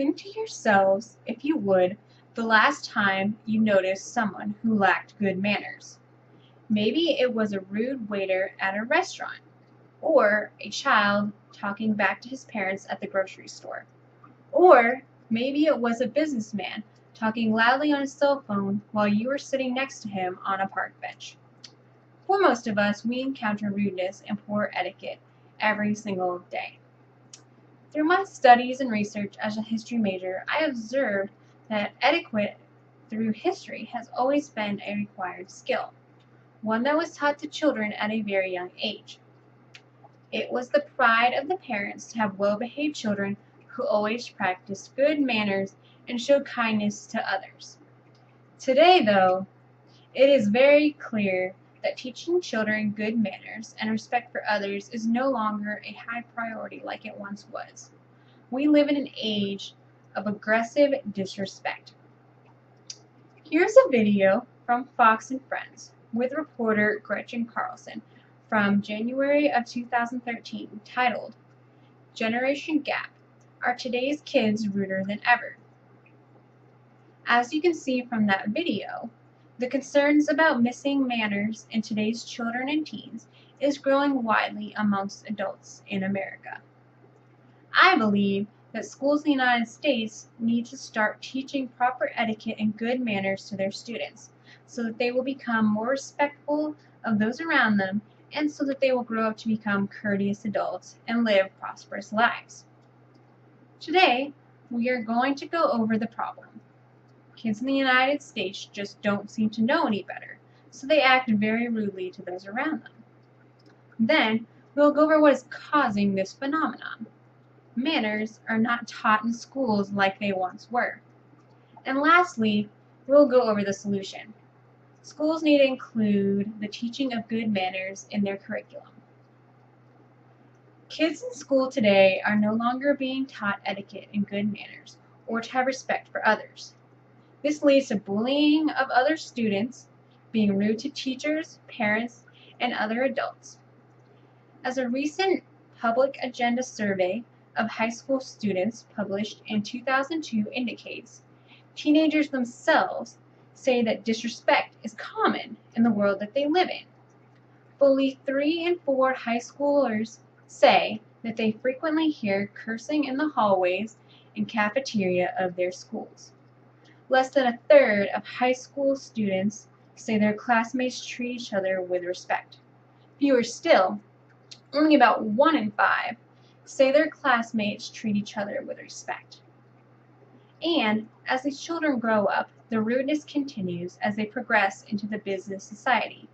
Think to yourselves, if you would, the last time you noticed someone who lacked good manners. Maybe it was a rude waiter at a restaurant, or a child talking back to his parents at the grocery store, or maybe it was a businessman talking loudly on his cell phone while you were sitting next to him on a park bench. For most of us, we encounter rudeness and poor etiquette every single day. Through my studies and research as a history major, I observed that etiquette through history has always been a required skill, one that was taught to children at a very young age. It was the pride of the parents to have well-behaved children who always practiced good manners and showed kindness to others. Today, though, it is very clear that teaching children good manners and respect for others is no longer a high priority like it once was. We live in an age of aggressive disrespect. Here's a video from Fox and Friends with reporter Gretchen Carlson from January of 2013 titled, "Generation Gap: Are Today's Kids Ruder Than Ever?" As you can see from that video, the concerns about missing manners in today's children and teens is growing widely amongst adults in America. I believe that schools in the United States need to start teaching proper etiquette and good manners to their students so that they will become more respectful of those around them and so that they will grow up to become courteous adults and live prosperous lives. Today, we are going to go over the problem. Kids in the United States just don't seem to know any better, so they act very rudely to those around them. Then, we'll go over what is causing this phenomenon. Manners are not taught in schools like they once were. And lastly, we'll go over the solution. Schools need to include the teaching of good manners in their curriculum. Kids in school today are no longer being taught etiquette and good manners or to have respect for others. This leads to bullying of other students, being rude to teachers, parents, and other adults. As a recent public agenda survey of high school students published in 2002 indicates, teenagers themselves say that disrespect is common in the world that they live in. Fully 3 in 4 high schoolers say that they frequently hear cursing in the hallways and cafeteria of their schools. Less than a third of high school students say their classmates treat each other with respect. Fewer still, only about 1 in 5 say their classmates treat each other with respect. And as these children grow up, the rudeness continues as they progress into the business society.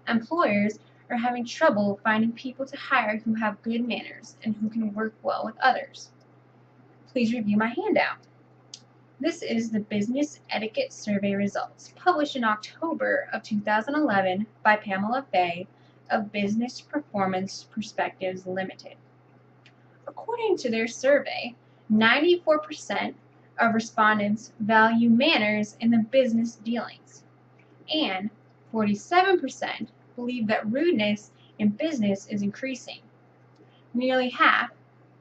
Employers are having trouble finding people to hire who have good manners and who can work well with others. Please review my handout. This is the Business Etiquette Survey results, published in October of 2011 by Pamela Fay of Business Performance Perspectives Limited. According to their survey, 94% of respondents value manners in the business dealings, and 47% believe that rudeness in business is increasing. Nearly half,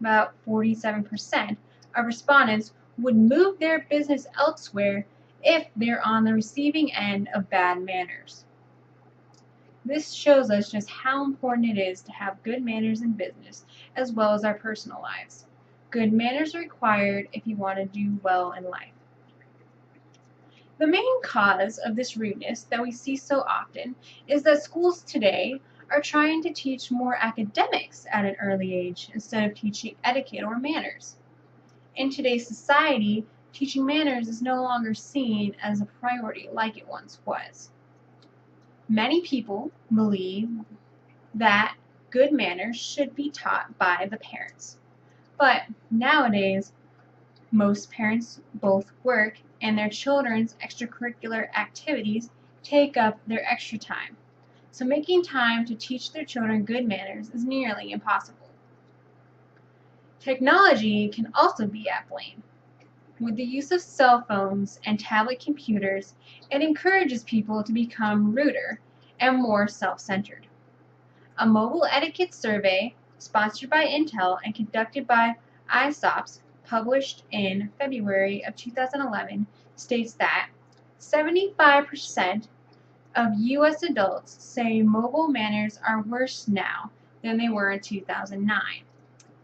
about 47%, of respondents would move their business elsewhere if they're on the receiving end of bad manners. This shows us just how important it is to have good manners in business as well as our personal lives. Good manners are required if you want to do well in life. The main cause of this rudeness that we see so often is that schools today are trying to teach more academics at an early age instead of teaching etiquette or manners. In today's society, teaching manners is no longer seen as a priority like it once was. Many people believe that good manners should be taught by the parents. But nowadays, most parents both work and their children's extracurricular activities take up their extra time. So making time to teach their children good manners is nearly impossible. Technology can also be at blame. With the use of cell phones and tablet computers, it encourages people to become ruder and more self-centered. A mobile etiquette survey sponsored by Intel and conducted by ISOPS published in February of 2011, states that 75% of U.S. adults say mobile manners are worse now than they were in 2009,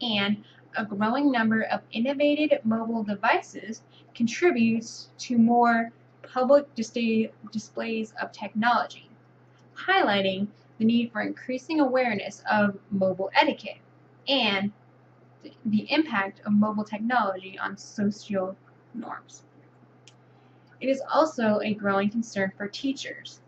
and a growing number of innovative mobile devices contributes to more public displays of technology, highlighting the need for increasing awareness of mobile etiquette and the impact of mobile technology on social norms. It is also a growing concern for teachers.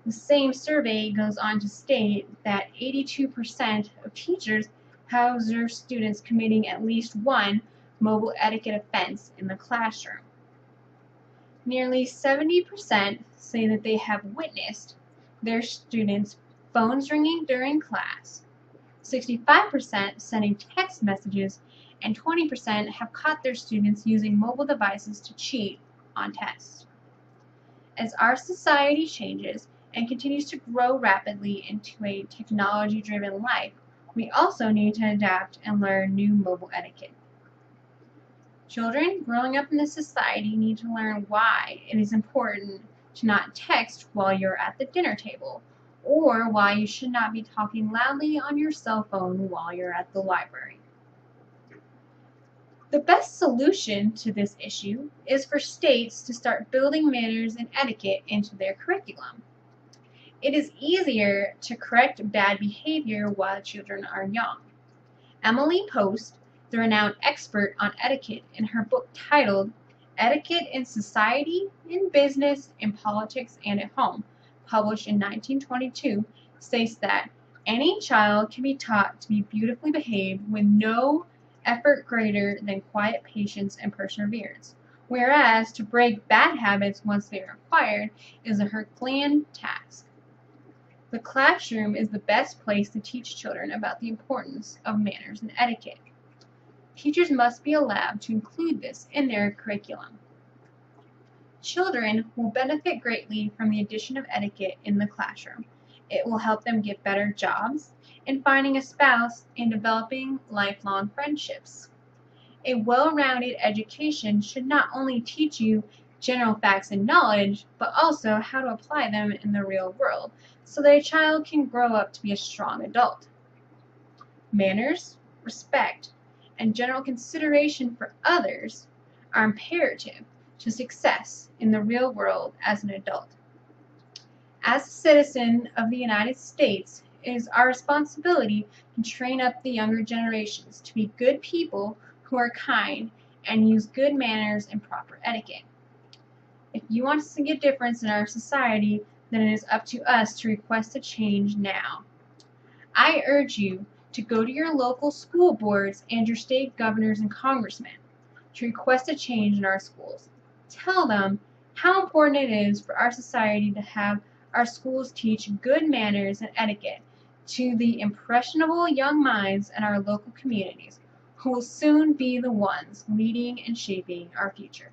The same survey goes on to state that 82% of teachers have observed students committing at least one mobile etiquette offense in the classroom. Nearly 70% say that they have witnessed their students' phones ringing during class, 65% sending text messages, and 20% have caught their students using mobile devices to cheat on tests. As our society changes and continues to grow rapidly into a technology-driven life, we also need to adapt and learn new mobile etiquette. Children growing up in this society need to learn why it is important to not text while you're at the dinner table, or why you should not be talking loudly on your cell phone while you're at the library. The best solution to this issue is for states to start building manners and etiquette into their curriculum. It is easier to correct bad behavior while children are young. Emily Post, the renowned expert on etiquette, in her book titled Etiquette in Society, in Business, in Politics, and at Home, published in 1922, states that any child can be taught to be beautifully behaved with no effort greater than quiet patience and perseverance, whereas to break bad habits once they are acquired is a Herculean task. The classroom is the best place to teach children about the importance of manners and etiquette. Teachers must be allowed to include this in their curriculum. Children will benefit greatly from the addition of etiquette in the classroom. It will help them get better jobs, in finding a spouse, and developing lifelong friendships. A well-rounded education should not only teach you general facts and knowledge, but also how to apply them in the real world, so that a child can grow up to be a strong adult. Manners, respect, and general consideration for others are imperative to success in the real world as an adult. As a citizen of the United States, it is our responsibility to train up the younger generations to be good people who are kind and use good manners and proper etiquette. If you want to see a difference in our society, then it is up to us to request a change now. I urge you to go to your local school boards and your state governors and congressmen to request a change in our schools. Tell them how important it is for our society to have our schools teach good manners and etiquette to the impressionable young minds in our local communities, who will soon be the ones leading and shaping our future.